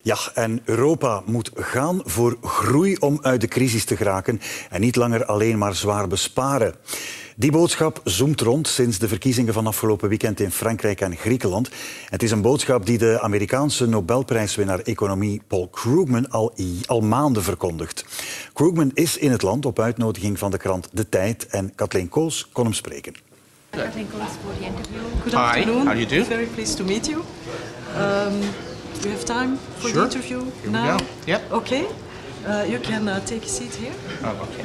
Ja, en Europa moet gaan voor groei om uit de crisis te geraken en niet langer alleen maar zwaar besparen. Die boodschap zoomt rond sinds de verkiezingen van afgelopen weekend in Frankrijk en Griekenland. Het is een boodschap die de Amerikaanse Nobelprijswinnaar economie Paul Krugman al maanden verkondigt. Krugman is in het land op uitnodiging van de krant De Tijd en Kathleen Koos kon hem spreken. Kathleen Koos voor de interview. Good afternoon. Hi, how do you do? Very pleased to meet you. Do you have time for Sure. the interview Here now? we go. Yep. Okay. You can take a seat here. Oh, okay.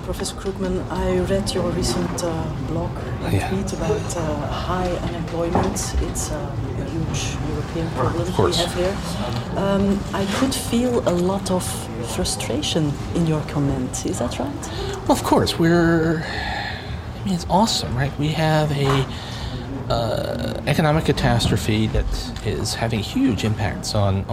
Professor Krugman, I read your recent blog and tweet about high unemployment. It's a huge European problem we have here. I could feel a lot of frustration in your comment. Is that right? Well, of course, it's awesome, right? We have a economic catastrophe that is having huge impacts on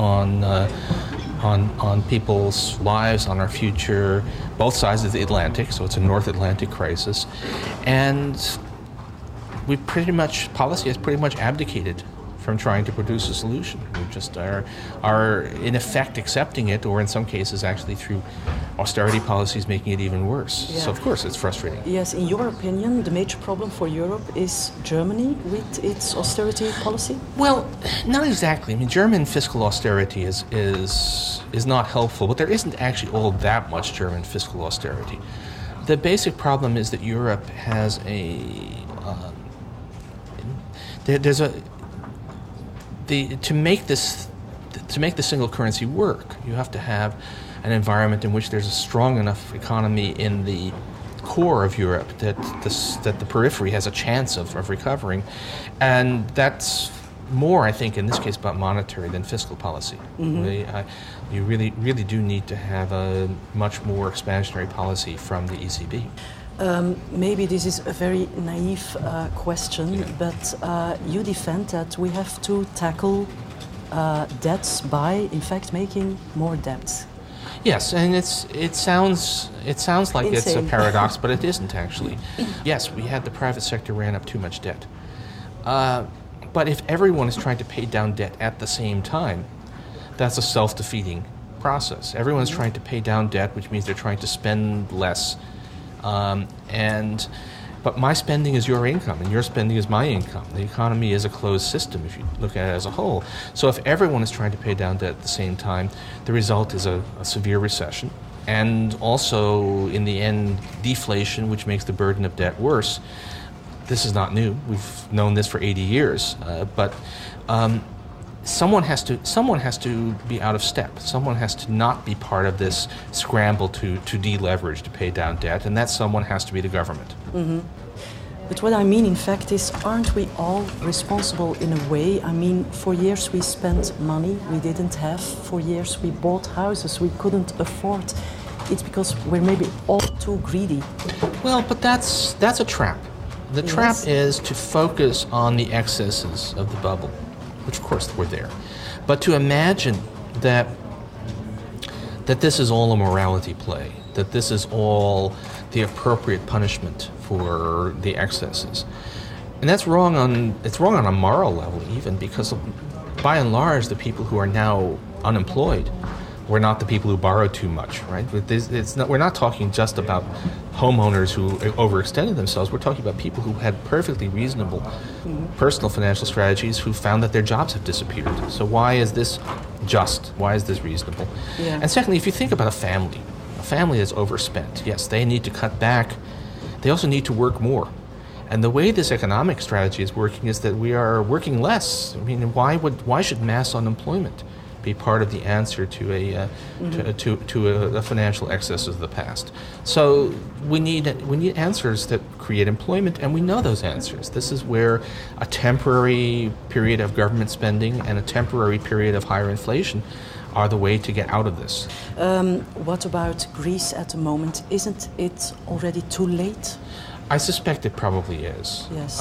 people's lives, on our future, both sides of the Atlantic, so it's a North Atlantic crisis. And policy has pretty much abdicated from trying to produce a solution. We just are in effect accepting it, or in some cases actually through austerity policies making it even worse. Yeah. So of course it's frustrating. Yes, in your opinion, the major problem for Europe is Germany with its austerity policy? Well, not exactly. I mean, German fiscal austerity is not helpful, but there isn't actually all that much German fiscal austerity. The basic problem is that Europe has to make the single currency work, you have to have an environment in which there's a strong enough economy in the core of Europe that the periphery has a chance of recovering, and that's more, I think, in this case, about monetary than fiscal policy. Mm-hmm. You really do need to have a much more expansionary policy from the ECB. Maybe this is a very naive question, but you defend that we have to tackle debts by, in fact, making more debts. Yes, and it sounds like Insane. It's a paradox, but it isn't actually. Yes, the private sector ran up too much debt. But if everyone is trying to pay down debt at the same time, that's a self-defeating process. Everyone's trying to pay down debt, which means they're trying to spend less. But my spending is your income, and your spending is my income. The economy is a closed system if you look at it as a whole. So if everyone is trying to pay down debt at the same time, the result is a severe recession, and also, in the end, deflation, which makes the burden of debt worse. This is not new. We've known this for 80 years. But someone has to be out of step. Someone has to not be part of this scramble to deleverage, to pay down debt, and that someone has to be the government. Mm-hmm. But what I mean, in fact, is aren't we all responsible in a way? I mean, for years we spent money we didn't have. For years we bought houses we couldn't afford. It's because we're maybe all too greedy. Well, but that's a trap. The trap is to focus on the excesses of the bubble, which of course were there, but to imagine that this is all a morality play, that this is all the appropriate punishment for the excesses, and that's wrong on a moral level even, because by and large the people who are now unemployed were not the people who borrowed too much, right? We're not talking just about homeowners who overextended themselves. We're talking about people who had perfectly reasonable personal financial strategies who found that their jobs have disappeared. So why is this just? Why is this reasonable? Yeah. And secondly, if you think about a family that's overspent, yes, they need to cut back. They also need to work more. And the way this economic strategy is working is that we are working less. I mean, why should mass unemployment be part of the answer to a financial excess of the past? So we need answers that create employment, and we know those answers. This is where a temporary period of government spending and a temporary period of higher inflation are the way to get out of this. What about Greece at the moment? Isn't it already too late? I suspect it probably is. Yes.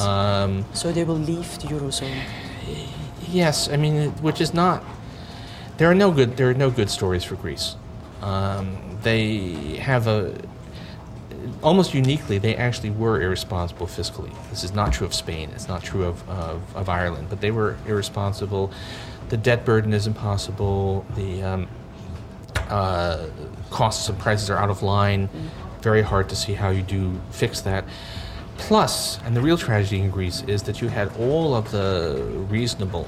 So they will leave the Eurozone. Yes, I mean, which is not. There are no good stories for Greece. They have almost uniquely, they actually were irresponsible fiscally. This is not true of Spain. It's not true of Ireland. But they were irresponsible. the debt burden is impossible, the costs and prices are out of line, very hard to see how you do fix that. Plus, and the real tragedy in Greece is that you had all of the reasonable,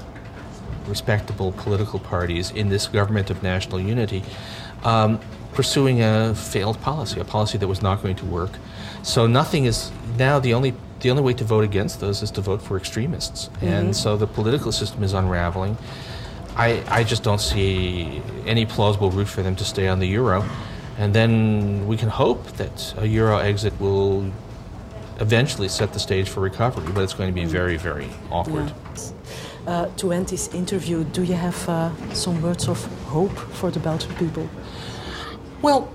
respectable political parties in this government of national unity pursuing a failed policy, a policy that was not going to work. So nothing is now the only way to vote against those is to vote for extremists. And so the political system is unraveling. I just don't see any plausible route for them to stay on the euro. And then we can hope that a euro exit will eventually set the stage for recovery, but it's going to be very, very awkward. Yeah. To end this interview, do you have some words of hope for the Belgian people? Well,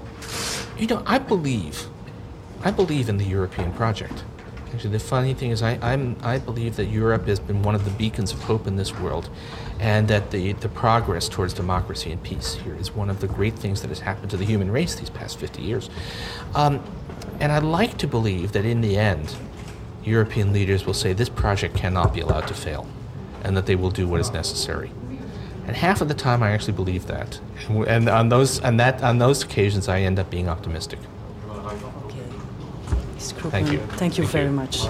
you know, I believe in the European project. Actually, the funny thing is I believe that Europe has been one of the beacons of hope in this world, and that the progress towards democracy and peace here is one of the great things that has happened to the human race these past 50 years. And I'd like to believe that in the end, European leaders will say this project cannot be allowed to fail, and that they will do what is necessary. And half of the time I actually believe that. And on those occasions I end up being optimistic. Okay. Mr. Krugman, Thank you. Thank you very much.